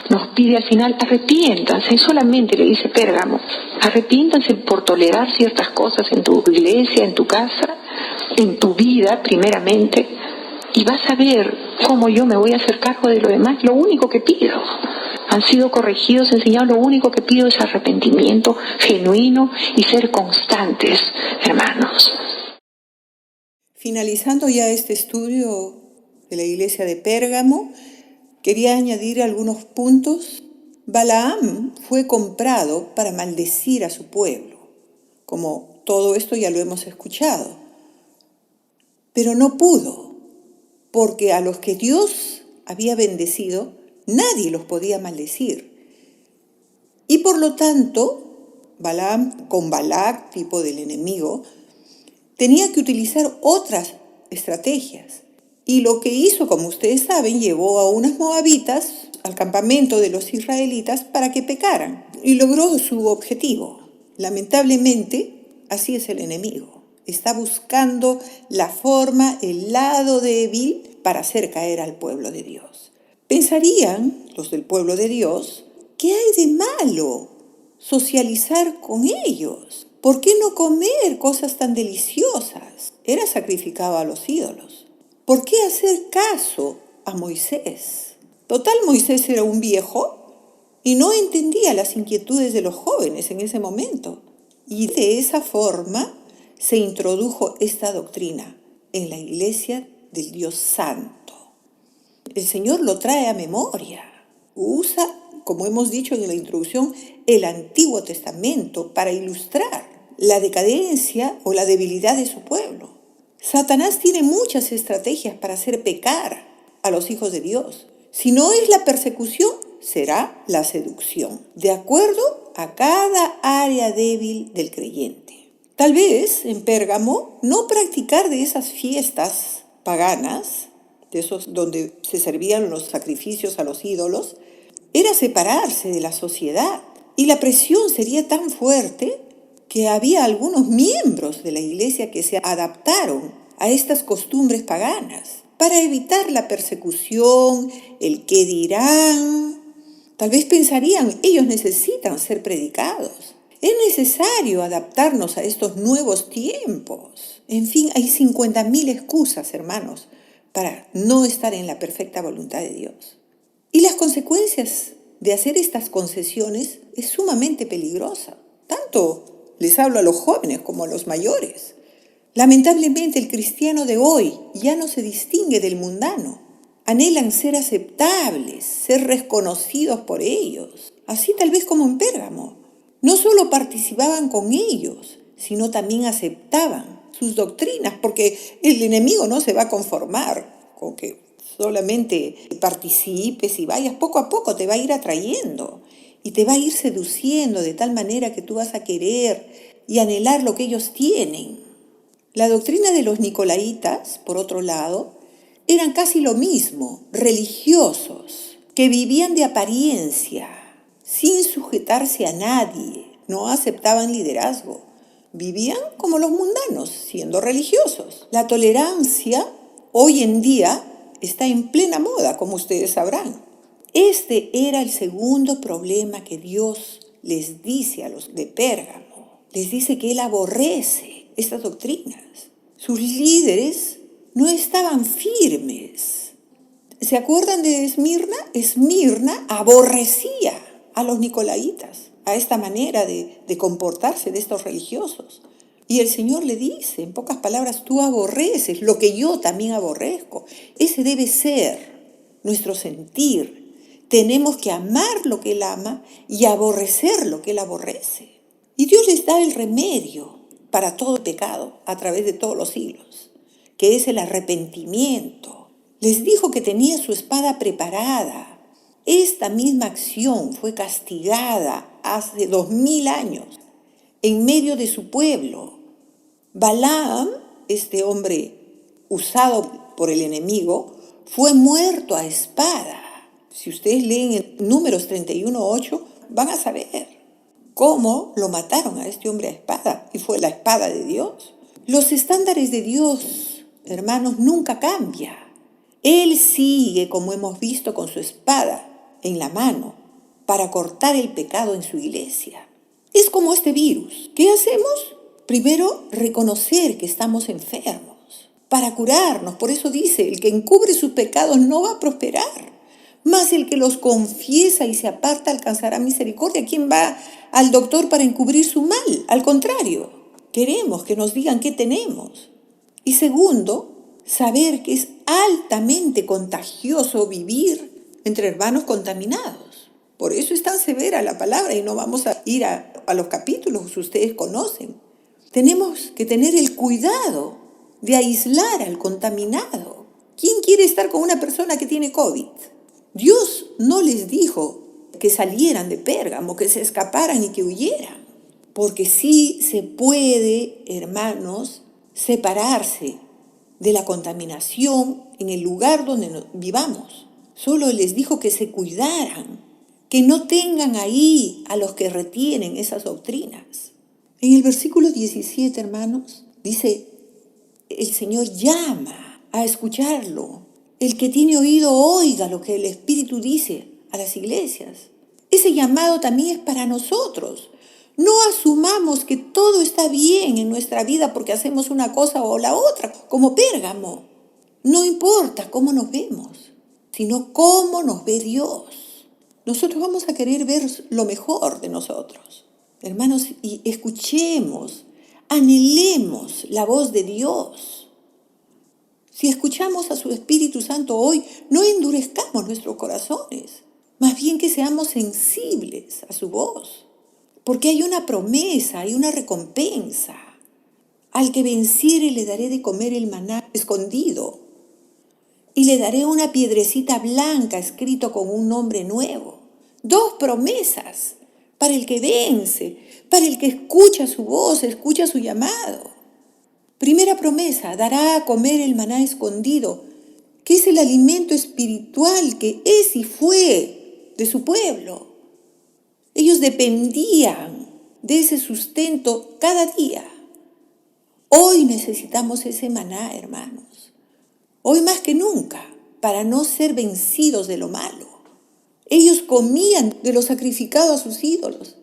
Nos pide al final: arrepiéntanse. Solamente le dice Pérgamo: arrepiéntanse por tolerar ciertas cosas en tu iglesia, en tu casa, en tu vida primeramente, y vas a ver cómo yo me voy a hacer cargo de lo demás. Lo único que pido, han sido corregidos, enseñados, lo único que pido es arrepentimiento genuino y ser constantes, hermanos. Finalizando ya este estudio de la iglesia de Pérgamo, quería añadir algunos puntos. Balaam fue comprado para maldecir a su pueblo, como todo esto ya lo hemos escuchado. Pero no pudo, porque a los que Dios había bendecido, nadie los podía maldecir. Y por lo tanto, Balaam, con Balac, tipo del enemigo, tenía que utilizar otras estrategias. Y lo que hizo, como ustedes saben, llevó a unas moabitas al campamento de los israelitas para que pecaran. Y logró su objetivo. Lamentablemente, así es el enemigo. Está buscando la forma, el lado débil para hacer caer al pueblo de Dios. Pensarían los del pueblo de Dios: ¿qué hay de malo socializar con ellos? ¿Por qué no comer cosas tan deliciosas? Era sacrificado a los ídolos. ¿Por qué hacer caso a Moisés? Total, Moisés era un viejo y no entendía las inquietudes de los jóvenes en ese momento. Y de esa forma se introdujo esta doctrina en la iglesia del Dios Santo. El Señor lo trae a memoria. Usa, como hemos dicho en la introducción, el Antiguo Testamento para ilustrar la decadencia o la debilidad de su pueblo. Satanás tiene muchas estrategias para hacer pecar a los hijos de Dios. Si no es la persecución, será la seducción, de acuerdo a cada área débil del creyente. Tal vez en Pérgamo no practicar de esas fiestas paganas, de esos donde se servían los sacrificios a los ídolos, era separarse de la sociedad. Y la presión sería tan fuerte que había algunos miembros de la iglesia que se adaptaron a estas costumbres paganas para evitar la persecución, el qué dirán. Tal vez pensarían, ellos necesitan ser predicados. Es necesario adaptarnos a estos nuevos tiempos. En fin, hay 50.000 excusas, hermanos, para no estar en la perfecta voluntad de Dios. Y las consecuencias de hacer estas concesiones es sumamente peligrosa. Tanto les hablo a los jóvenes como a los mayores. Lamentablemente el cristiano de hoy ya no se distingue del mundano. Anhelan ser aceptables, ser reconocidos por ellos. Así tal vez como en Pérgamo. No solo participaban con ellos, sino también aceptaban sus doctrinas, porque el enemigo no se va a conformar con que solamente participes y vayas. Poco a poco te va a ir atrayendo y te va a ir seduciendo de tal manera que tú vas a querer y anhelar lo que ellos tienen. La doctrina de los nicolaitas, por otro lado, eran casi lo mismo, religiosos, que vivían de apariencia, sin sujetarse a nadie, no aceptaban liderazgo, vivían como los mundanos, siendo religiosos. La tolerancia hoy en día está en plena moda, como ustedes sabrán. Este era el segundo problema que Dios les dice a los de Pérgamo. Les dice que Él aborrece estas doctrinas. Sus líderes no estaban firmes. ¿Se acuerdan de Esmirna? Esmirna aborrecía a los nicolaitas, a esta manera de comportarse de estos religiosos. Y el Señor le dice, en pocas palabras, tú aborreces lo que yo también aborrezco. Ese debe ser nuestro sentir. Tenemos que amar lo que Él ama y aborrecer lo que Él aborrece. Y Dios les da el remedio para todo pecado a través de todos los siglos, que es el arrepentimiento. Les dijo que tenía su espada preparada. Esta misma acción fue castigada hace 2000 años en medio de su pueblo. Balaam, este hombre usado por el enemigo, fue muerto a espada. Si ustedes leen en Números 31:8, van a saber cómo lo mataron a este hombre a espada, y fue la espada de Dios. Los estándares de Dios, hermanos, nunca cambian. Él sigue, como hemos visto, con su espada en la mano para cortar el pecado en su iglesia. Es como este virus. ¿Qué hacemos? Primero, reconocer que estamos enfermos para curarnos. Por eso dice, el que encubre sus pecados no va a prosperar. Mas el que los confiesa y se aparta alcanzará misericordia. ¿Quién va al doctor para encubrir su mal? Al contrario, queremos que nos digan qué tenemos. Y segundo, saber que es altamente contagioso vivir entre hermanos contaminados. Por eso es tan severa la palabra y no vamos a ir a los capítulos que ustedes conocen. Tenemos que tener el cuidado de aislar al contaminado. ¿Quién quiere estar con una persona que tiene COVID? Dios no les dijo que salieran de Pérgamo, que se escaparan y que huyeran. Porque sí se puede, hermanos, separarse de la contaminación en el lugar donde vivamos. Solo les dijo que se cuidaran, que no tengan ahí a los que retienen esas doctrinas. En el versículo 17, hermanos, dice, el Señor llama a escucharlo. El que tiene oído, oiga lo que el Espíritu dice a las iglesias. Ese llamado también es para nosotros. No asumamos que todo está bien en nuestra vida porque hacemos una cosa o la otra, como Pérgamo. No importa cómo nos vemos, sino cómo nos ve Dios. Nosotros vamos a querer ver lo mejor de nosotros. Hermanos, y escuchemos, anhelemos la voz de Dios. Si escuchamos a su Espíritu Santo hoy, no endurezcamos nuestros corazones, más bien que seamos sensibles a su voz. Porque hay una promesa, hay una recompensa. Al que venciere le daré de comer el maná escondido. Y le daré una piedrecita blanca escrito con un nombre nuevo. 2 promesas para el que vence, para el que escucha su voz, escucha su llamado. Primera promesa, dará a comer el maná escondido, que es el alimento espiritual que es y fue de su pueblo. Ellos dependían de ese sustento cada día. Hoy necesitamos ese maná, hermanos. Hoy más que nunca, para no ser vencidos de lo malo. Ellos comían de lo sacrificado a sus ídolos.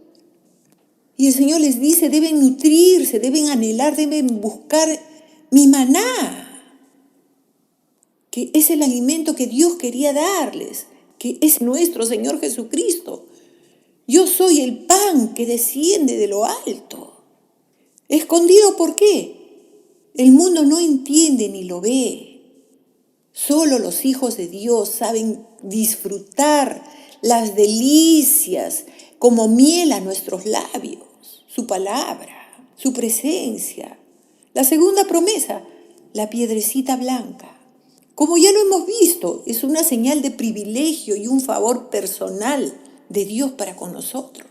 Y el Señor les dice, deben nutrirse, deben anhelar, deben buscar mi maná, que es el alimento que Dios quería darles, que es nuestro Señor Jesucristo. Yo soy el pan que desciende de lo alto. ¿Escondido por qué? El mundo no entiende ni lo ve. Solo los hijos de Dios saben disfrutar las delicias como miel a nuestros labios, su palabra, su presencia. La segunda promesa, la piedrecita blanca. Como ya lo hemos visto, es una señal de privilegio y un favor personal de Dios para con nosotros.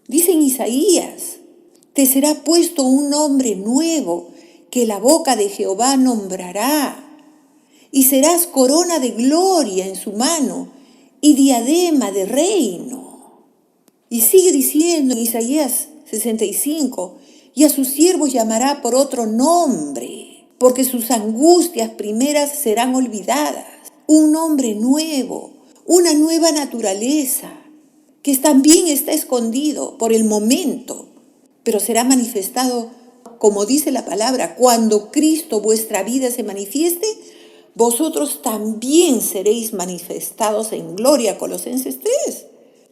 Dice en Isaías, te será puesto un nombre nuevo que la boca de Jehová nombrará, y serás corona de gloria en su mano y diadema de reino. Y sigue diciendo en Isaías 65, y a sus siervos llamará por otro nombre, porque sus angustias primeras serán olvidadas. Un nombre nuevo, una nueva naturaleza, que también está escondido por el momento, pero será manifestado, como dice la palabra, cuando Cristo vuestra vida se manifieste, vosotros también seréis manifestados en gloria. Colosenses 3.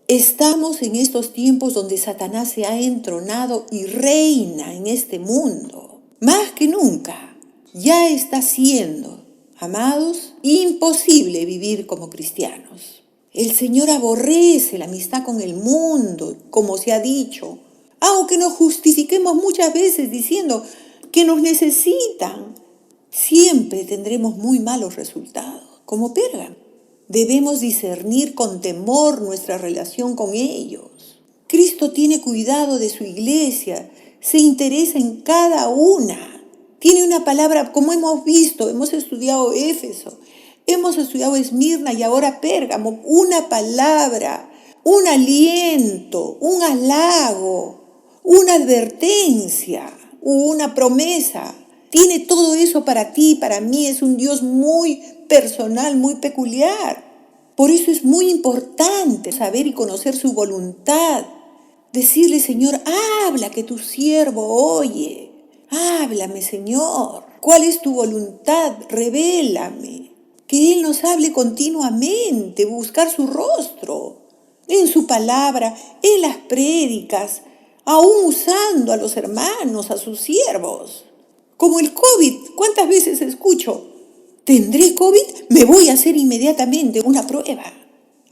Estamos en estos tiempos donde Satanás se ha entronado y reina en este mundo. Más que nunca, ya está siendo, amados, imposible vivir como cristianos. El Señor aborrece la amistad con el mundo, como se ha dicho, aunque nos justifiquemos muchas veces diciendo que nos necesitan. Siempre tendremos muy malos resultados, como Pérgamo. Debemos discernir con temor nuestra relación con ellos. Cristo tiene cuidado de su iglesia, se interesa en cada una. Tiene una palabra, como hemos visto, hemos estudiado Éfeso, hemos estudiado Esmirna y ahora Pérgamo, una palabra, un aliento, un halago, una advertencia, una promesa. Tiene todo eso para ti, para mí. Es un Dios muy personal, muy peculiar. Por eso es muy importante saber y conocer su voluntad. Decirle, Señor, habla que tu siervo oye. Háblame, Señor. ¿Cuál es tu voluntad? Revélame. Que Él nos hable continuamente, buscar su rostro, en su palabra, en las prédicas, aún usando a los hermanos, a sus siervos. Como el COVID, ¿cuántas veces escucho? ¿Tendré COVID? Me voy a hacer inmediatamente una prueba.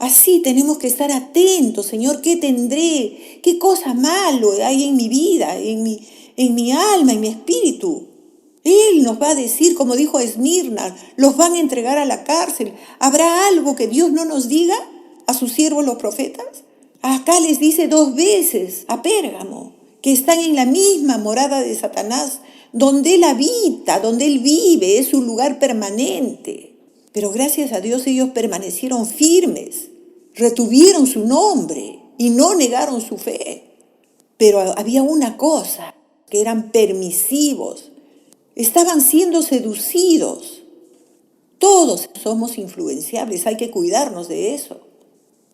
Así tenemos que estar atentos, Señor, ¿qué tendré? ¿Qué cosa malo hay en mi vida, en mi alma, en mi espíritu? Él nos va a decir, como dijo Esmirna, los van a entregar a la cárcel. ¿Habrá algo que Dios no nos diga a sus siervos los profetas? Acá les dice 2 veces a Pérgamo, que están en la misma morada de Satanás, donde Él habita, donde Él vive, es su lugar permanente. Pero gracias a Dios ellos permanecieron firmes, retuvieron su nombre y no negaron su fe. Pero había una cosa, que eran permisivos, estaban siendo seducidos. Todos somos influenciables, hay que cuidarnos de eso.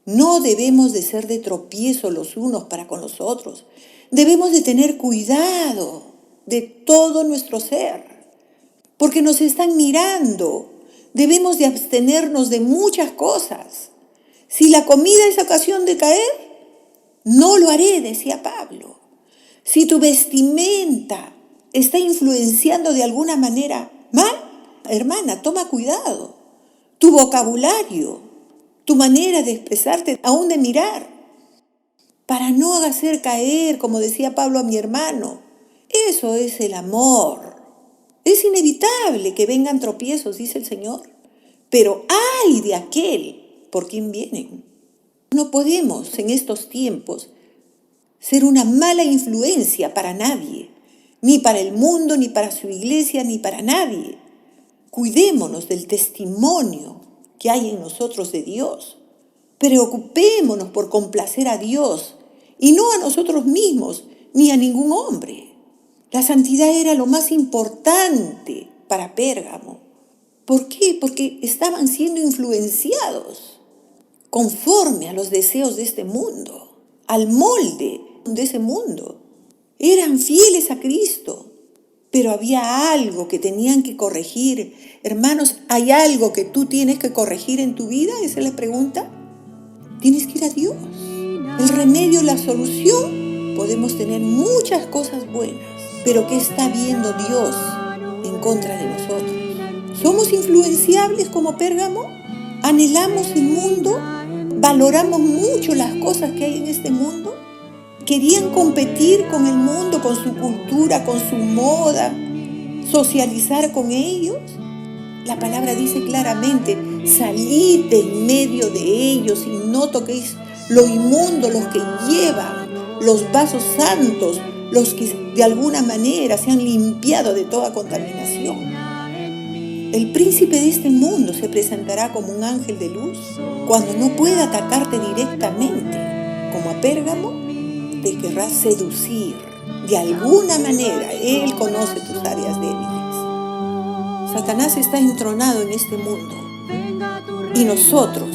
No debemos de ser de tropiezo los unos para con los otros. Debemos de tener cuidado de todo nuestro ser, porque nos están mirando. Debemos de abstenernos de muchas cosas. Si la comida es ocasión de caer, no lo haré, decía Pablo. Si tu vestimenta está influenciando de alguna manera mal, hermana, toma cuidado. Tu vocabulario, tu manera de expresarte, aún de mirar, para no hacer caer, como decía Pablo a mi hermano. Eso es el amor. Es inevitable que vengan tropiezos, dice el Señor, pero ¡ay de aquel por quien vienen! No podemos en estos tiempos ser una mala influencia para nadie, ni para el mundo, ni para su iglesia, ni para nadie. Cuidémonos del testimonio que hay en nosotros de Dios. Preocupémonos por complacer a Dios y no a nosotros mismos ni a ningún hombre. La santidad era lo más importante para Pérgamo. ¿Por qué? Porque estaban siendo influenciados conforme a los deseos de este mundo, al molde de ese mundo. Eran fieles a Cristo, pero había algo que tenían que corregir. Hermanos, ¿hay algo que tú tienes que corregir en tu vida? Esa es la pregunta. Tienes que ir a Dios. El remedio, la solución, podemos tener muchas cosas buenas, pero ¿qué está viendo Dios en contra de nosotros? ¿Somos influenciables como Pérgamo? ¿Anhelamos el mundo? ¿Valoramos mucho las cosas que hay en este mundo? ¿Querían competir con el mundo, con su cultura, con su moda, socializar con ellos? La palabra dice claramente, salid de en medio de ellos y no toquéis lo inmundo, los que llevan los vasos santos, los que de alguna manera se han limpiado de toda contaminación. El príncipe de este mundo se presentará como un ángel de luz cuando no pueda atacarte directamente, como a Pérgamo. Te querrá seducir. De alguna manera, Él conoce tus áreas débiles. Satanás está entronado en este mundo. Y nosotros,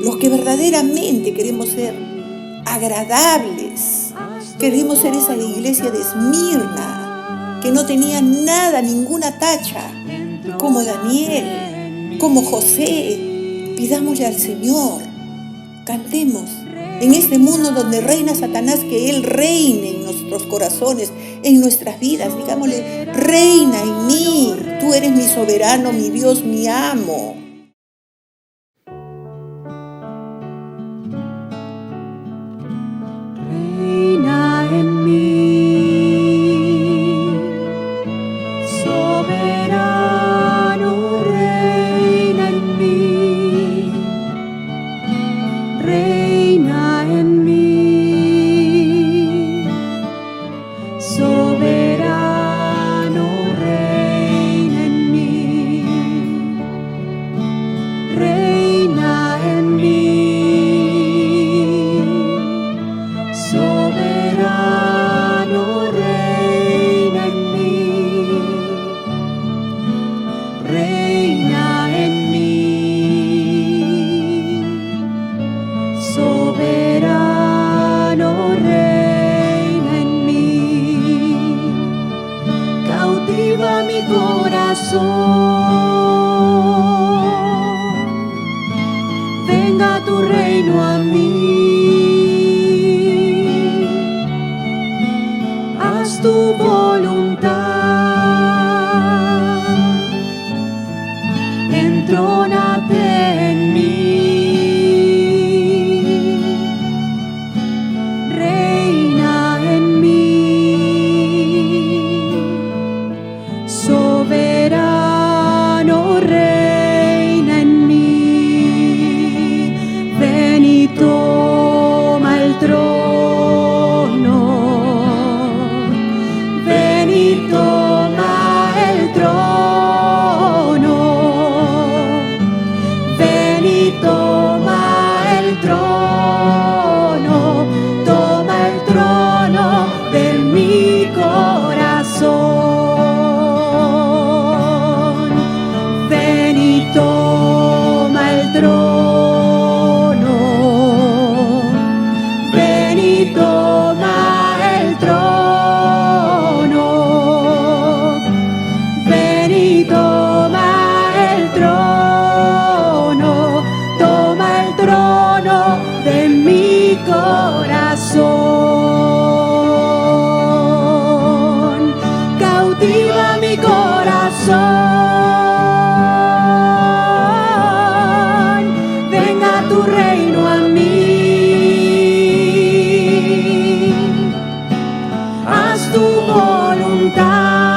los que verdaderamente queremos ser agradables, queremos ser esa iglesia de Esmirna, que no tenía nada, ninguna tacha, como Daniel, como José, pidámosle al Señor, cantemos. En este mundo donde reina Satanás, que Él reine en nuestros corazones, en nuestras vidas. Digámosle, reina en mí, tú eres mi soberano, mi Dios, mi amo. Reina en mí, soberano, reina en mí, reina en mí, soberano, reina en mí, reina en mí, soberano, reina en mí, reina en mí, soberano, reina en mí, cautiva mi corazón, venga tu reino a mí, haz tu voluntad, entrónate en mí, reina en mí, soberano, reina en mí, ven y toma el trono, ven y toma tu voluntad.